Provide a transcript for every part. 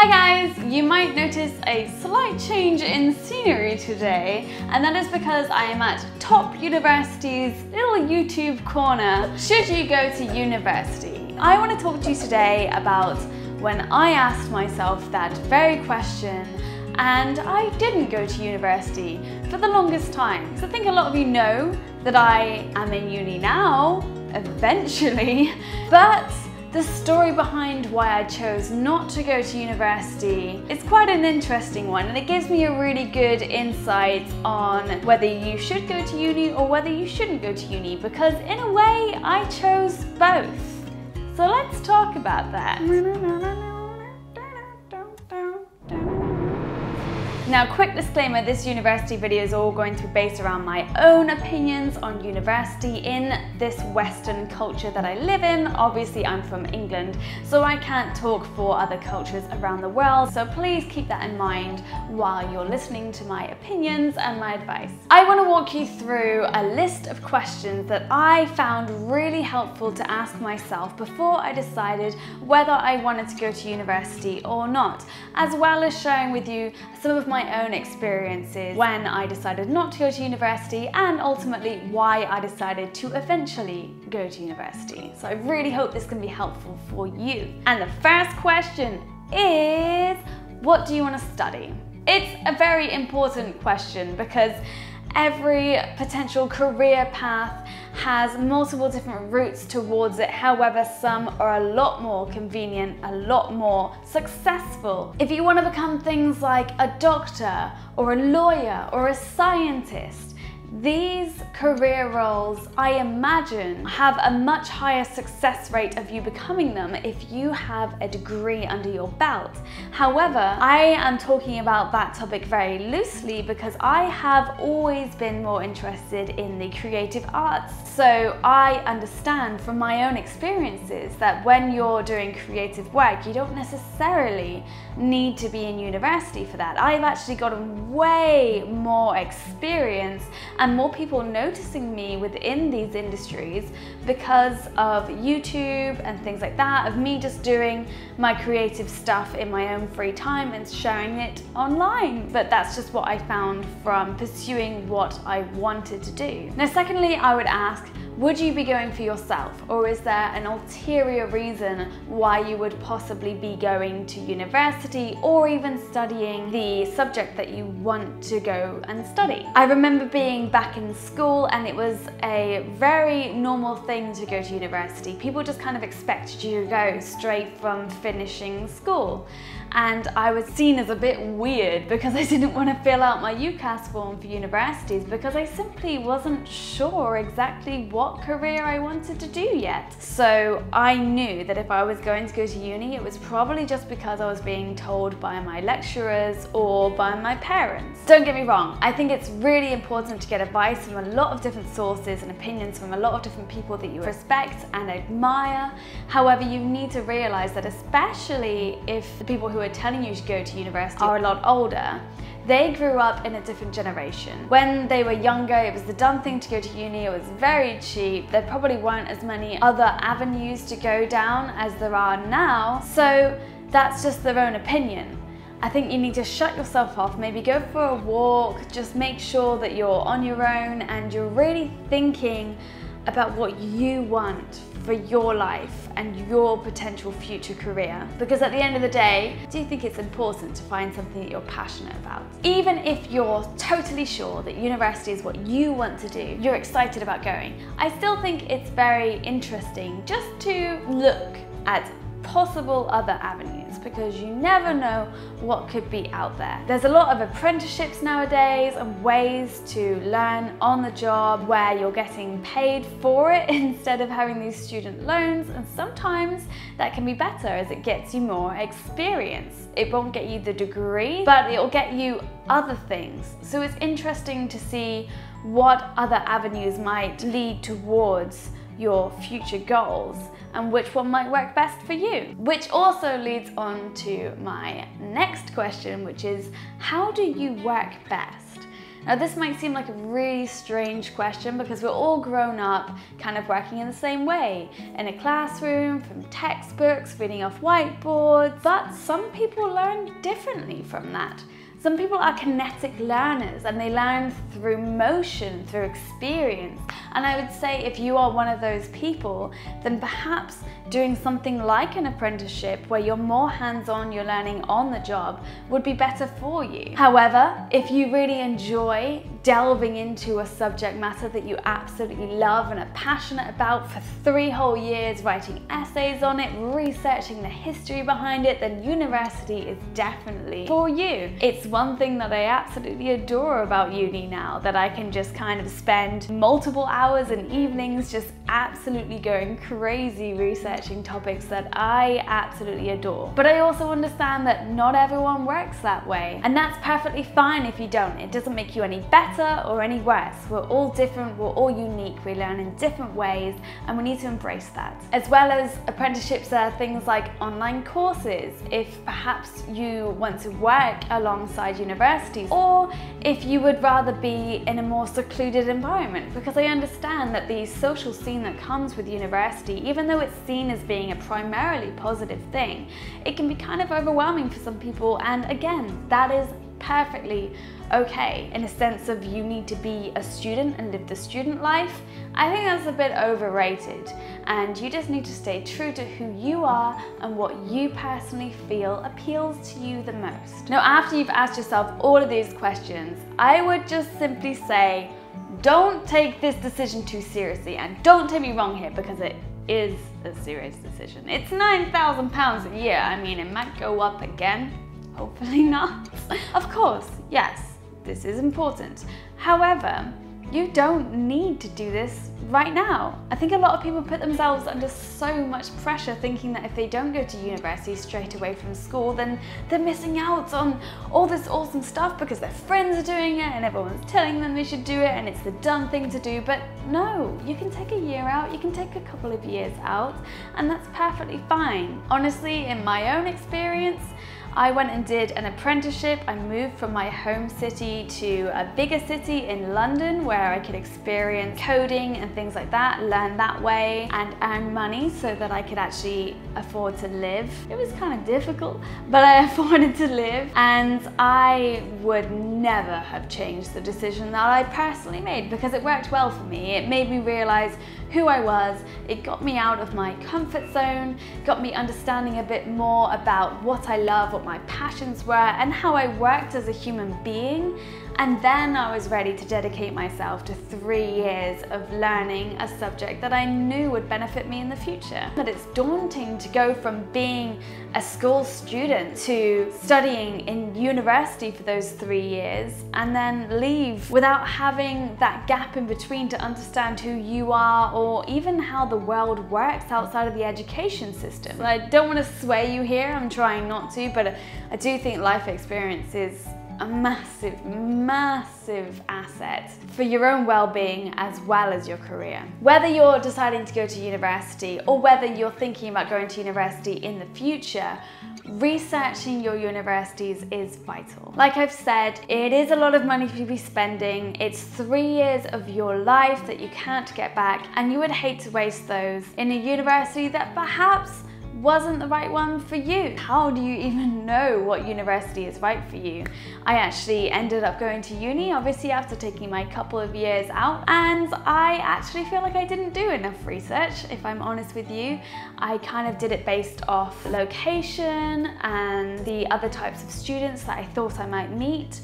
Hi guys! You might notice a slight change in scenery today, and that is because I am at Top University's little YouTube corner. Should you go to university? I want to talk to you today about when I asked myself that very question and I didn't go to university for the longest time. So I think a lot of you know that I am in uni now, eventually, but the story behind why I chose not to go to university is quite an interesting one, and it gives me a really good insight on whether you should go to uni or whether you shouldn't go to uni, because in a way I chose both. So let's talk about that. Now, quick disclaimer, this university video is all going to be based around my own opinions on university in this Western culture that I live in. Obviously, I'm from England, so I can't talk for other cultures around the world. So please keep that in mind while you're listening to my opinions and my advice. I want to walk you through a list of questions that I found really helpful to ask myself before I decided whether I wanted to go to university or not, as well as sharing with you some of my own experiences when I decided not to go to university and ultimately why I decided to eventually go to university. So I really hope this can be helpful for you. And the first question is, what do you want to study? It's a very important question because every potential career path has multiple different routes towards it. However, some are a lot more convenient, a lot more successful. If you want to become things like a doctor or a lawyer or a scientist, these career roles, I imagine, have a much higher success rate of you becoming them if you have a degree under your belt. However, I am talking about that topic very loosely because I have always been more interested in the creative arts. So I understand from my own experiences that when you're doing creative work, you don't necessarily need to be in university for that. I've actually gotten way more experience and more people noticing me within these industries because of YouTube and things like that, of me just doing my creative stuff in my own free time and sharing it online. But that's just what I found from pursuing what I wanted to do. Now, secondly, I would ask, would you be going for yourself, or is there an ulterior reason why you would possibly be going to university or even studying the subject that you want to go and study? I remember being back in school and it was a very normal thing to go to university. People just kind of expected you to go straight from finishing school. And I was seen as a bit weird because I didn't want to fill out my UCAS form for universities because I simply wasn't sure exactly what career I wanted to do yet. So I knew that if I was going to go to uni, it was probably just because I was being told by my lecturers or by my parents. Don't get me wrong, I think it's really important to get advice from a lot of different sources and opinions from a lot of different people that you respect and admire. However, you need to realize that especially if the people who are telling you to go to university are a lot older, they grew up in a different generation. When they were younger, it was the done thing to go to uni, it was very cheap, there probably weren't as many other avenues to go down as there are now, so that's just their own opinion. I think you need to shut yourself off, maybe go for a walk, just make sure that you're on your own and you're really thinking about what you want for your life and your potential future career. Because at the end of the day, I do think it's important to find something that you're passionate about. Even if you're totally sure that university is what you want to do, you're excited about going, I still think it's very interesting just to look at possible other avenues, because you never know what could be out there. There's a lot of apprenticeships nowadays and ways to learn on the job where you're getting paid for it instead of having these student loans, and sometimes that can be better as it gets you more experience. It won't get you the degree, but it'll get you other things. So it's interesting to see what other avenues might lead towards your future goals and which one might work best for you. Which also leads on to my next question, which is, how do you work best? Now this might seem like a really strange question because we're all grown up kind of working in the same way, in a classroom, from textbooks, reading off whiteboards, but some people learn differently from that. Some people are kinetic learners and they learn through motion, through experience. And I would say if you are one of those people, then perhaps doing something like an apprenticeship where you're more hands-on, you're learning on the job, would be better for you. However, if you really enjoy delving into a subject matter that you absolutely love and are passionate about for 3 whole years, writing essays on it, researching the history behind it, then university is definitely for you. It's one thing that I absolutely adore about uni now, that I can just kind of spend multiple hours and evenings just absolutely going crazy researching topics that I absolutely adore. But I also understand that not everyone works that way, and that's perfectly fine if you don't. It doesn't make you any better or any worse. We're all different, we're all unique, we learn in different ways, and we need to embrace that. As well as apprenticeships are things like online courses, if perhaps you want to work alongside universities, or if you would rather be in a more secluded environment, because I understand that the social scene that comes with university, even though it's seen as being a primarily positive thing, it can be kind of overwhelming for some people, and again, that is perfectly okay. In a sense of you need to be a student and live the student life, I think that's a bit overrated, and you just need to stay true to who you are and what you personally feel appeals to you the most. Now, after you've asked yourself all of these questions, I would just simply say, don't take this decision too seriously, and don't take me wrong here, because it is a serious decision. It's £9,000 a year. I mean, it might go up again. Hopefully not. Of course, yes, this is important. However, you don't need to do this right now. I think a lot of people put themselves under so much pressure thinking that if they don't go to university straight away from school, then they're missing out on all this awesome stuff because their friends are doing it and everyone's telling them they should do it and it's the done thing to do. But no, you can take a year out, you can take a couple of years out, and that's perfectly fine. Honestly, in my own experience, I went and did an apprenticeship. I moved from my home city to a bigger city in London where I could experience coding and things like that, learn that way and earn money so that I could actually afford to live. It was kind of difficult, but I afforded to live, and I would never have changed the decision that I personally made because it worked well for me. It made me realize who I was, it got me out of my comfort zone, got me understanding a bit more about what I love, what my passions were, and how I worked as a human being. And then I was ready to dedicate myself to 3 years of learning a subject that I knew would benefit me in the future. But it's daunting to go from being a school student to studying in university for those 3 years and then leave without having that gap in between to understand who you are or even how the world works outside of the education system. I don't want to sway you here, I'm trying not to, but I do think life experience is a massive, massive asset for your own well-being as well as your career. Whether you're deciding to go to university or whether you're thinking about going to university in the future, researching your universities is vital. Like I've said, it is a lot of money to be spending. It's 3 years of your life that you can't get back, and you would hate to waste those in a university that perhaps wasn't the right one for you. How do you even know what university is right for you? I actually ended up going to uni, obviously after taking my couple of years out, and I actually feel like I didn't do enough research, if I'm honest with you. I kind of did it based off location and the other types of students that I thought I might meet.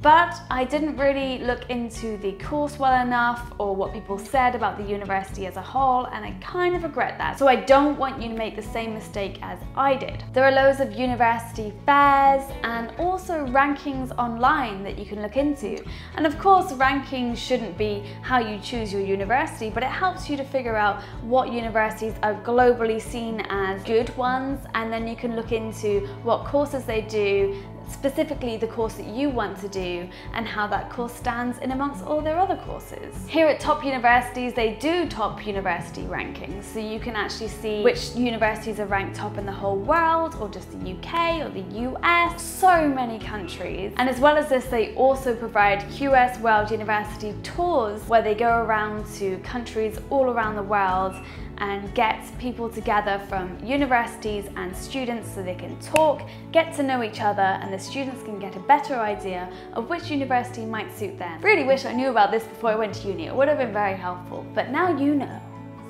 But I didn't really look into the course well enough or what people said about the university as a whole, and I kind of regret that. So I don't want you to make the same mistake as I did. There are loads of university fairs and also rankings online that you can look into. And of course, rankings shouldn't be how you choose your university, but it helps you to figure out what universities are globally seen as good ones, and then you can look into what courses they do, specifically the course that you want to do and how that course stands in amongst all their other courses. Here at top universities, they do top university rankings, so you can actually see which universities are ranked top in the whole world, or just the UK or the US, so many countries. And as well as this, they also provide QS World University tours where they go around to countries all around the world and get people together from universities and students so they can talk, get to know each other, and the students can get a better idea of which university might suit them. Really wish I knew about this before I went to uni. It would have been very helpful, but now you know,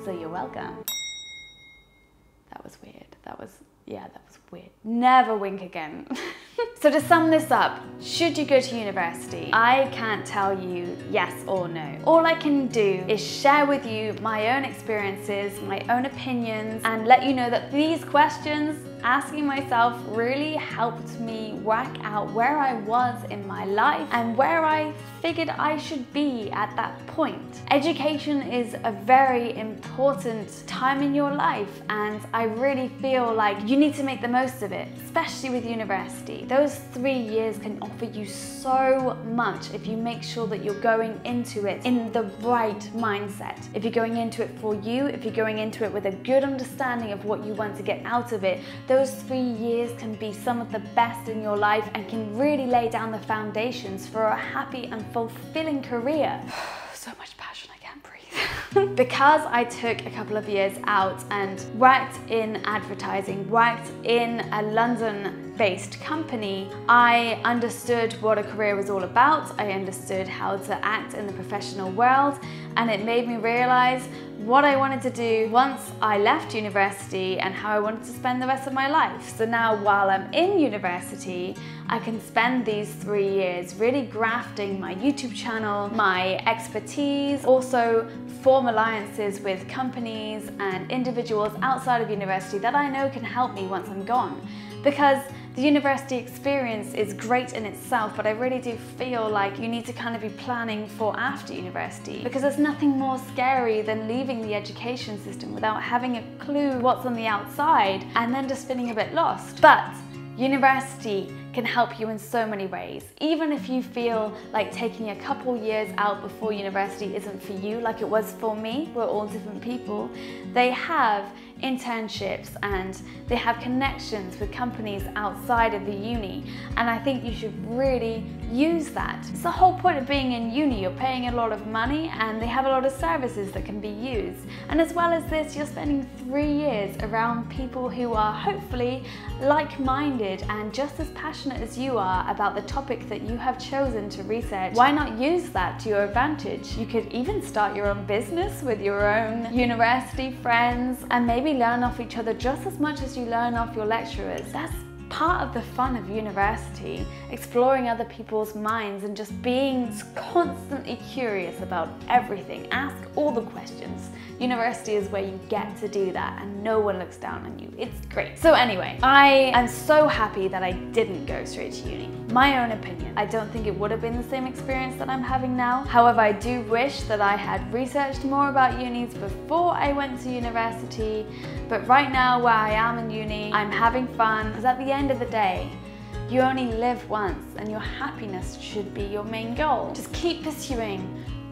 so you're welcome. That was weird. That was weird. Never wink again. So to sum this up, should you go to university? I can't tell you yes or no. All I can do is share with you my own experiences, my own opinions, and let you know that these questions, asking myself, really helped me work out where I was in my life and where I figured I should be at that point. Education is a very important time in your life, and I really feel like you need to make the most of it, especially with university. Those 3 years can offer you so much if you make sure that you're going into it in the right mindset. If you're going into it for you, if you're going into it with a good understanding of what you want to get out of it, those 3 years can be some of the best in your life and can really lay down the foundations for a happy and fulfilling career. So much passion, I can't breathe. Because I took a couple of years out and worked in advertising, worked in a London-based company, I understood what a career was all about. I understood how to act in the professional world, and it made me realize what I wanted to do once I left university and how I wanted to spend the rest of my life. So now while I'm in university, I can spend these 3 years really grafting my YouTube channel, my expertise, also form alliances with companies and individuals outside of university that I know can help me once I'm gone. Because the university experience is great in itself, but I really do feel like you need to kind of be planning for after university, because there's nothing more scary than leaving the education system without having a clue what's on the outside and then just feeling a bit lost. But university can help you in so many ways. Even if you feel like taking a couple years out before university isn't for you, like it was for me, we're all different people, they have internships and they have connections with companies outside of the uni, and I think you should really use that. It's the whole point of being in uni. You're paying a lot of money and they have a lot of services that can be used, and as well as this, you're spending 3 years around people who are hopefully like-minded and just as passionate as you are about the topic that you have chosen to research. Why not use that to your advantage? You could even start your own business with your own university friends and maybe learn off each other just as much as you learn off your lecturers. That's part of the fun of university, exploring other people's minds and just being constantly curious about everything. Ask all the questions. University is where you get to do that and no one looks down on you. It's great. So anyway, I am so happy that I didn't go straight to uni. My own opinion. I don't think it would have been the same experience that I'm having now. However, I do wish that I had researched more about unis before I went to university. But right now, where I am in uni, I'm having fun, because at the end of the day, you only live once and your happiness should be your main goal. Just keep pursuing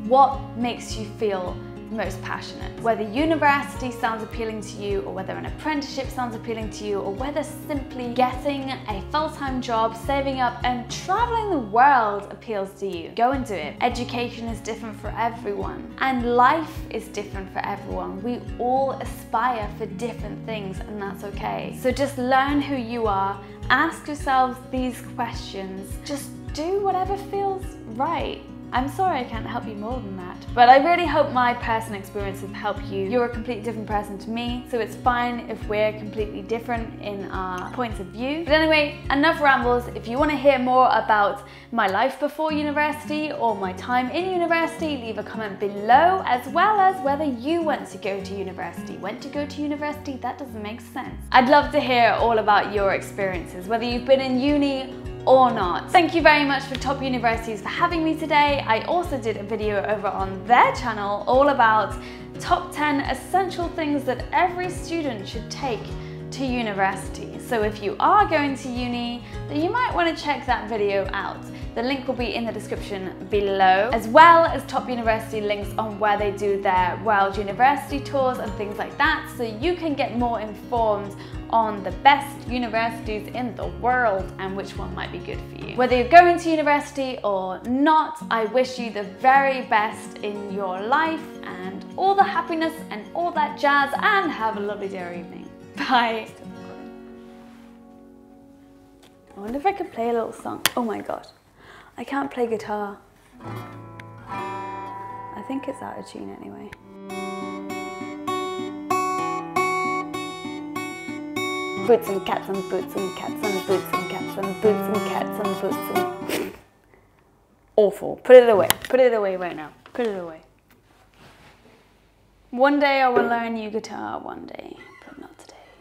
what makes you feel most passionate. Whether university sounds appealing to you, or whether an apprenticeship sounds appealing to you, or whether simply getting a full-time job, saving up and traveling the world appeals to you, go and do it. Education is different for everyone and life is different for everyone. We all aspire for different things, and that's okay. So just learn who you are, ask yourselves these questions, just do whatever feels right. I'm sorry I can't help you more than that, but I really hope my personal experiences help you. You're a completely different person to me, so it's fine if we're completely different in our points of view. But anyway, enough rambles. If you want to hear more about my life before university or my time in university, leave a comment below, as well as whether you want to go to university. When to go to university? That doesn't make sense. I'd love to hear all about your experiences, whether you've been in uni or not. Thank you very much for Top Universities for having me today. I also did a video over on their channel all about top 10 essential things that every student should take to university. So if you are going to uni, then you might want to check that video out. The link will be in the description below, as well as top university links on where they do their world university tours and things like that, so you can get more informed on the best universities in the world and which one might be good for you. Whether you're going to university or not, I wish you the very best in your life and all the happiness and all that jazz, and have a lovely day or evening. Bye. I wonder if I could play a little song. Oh my god, I can't play guitar. I think it's out of tune anyway. Boots and cats and boots and cats and boots and cats and boots and cats and boots and... Awful. Put it away. Put it away right now. Put it away. One day I will learn you guitar, one day.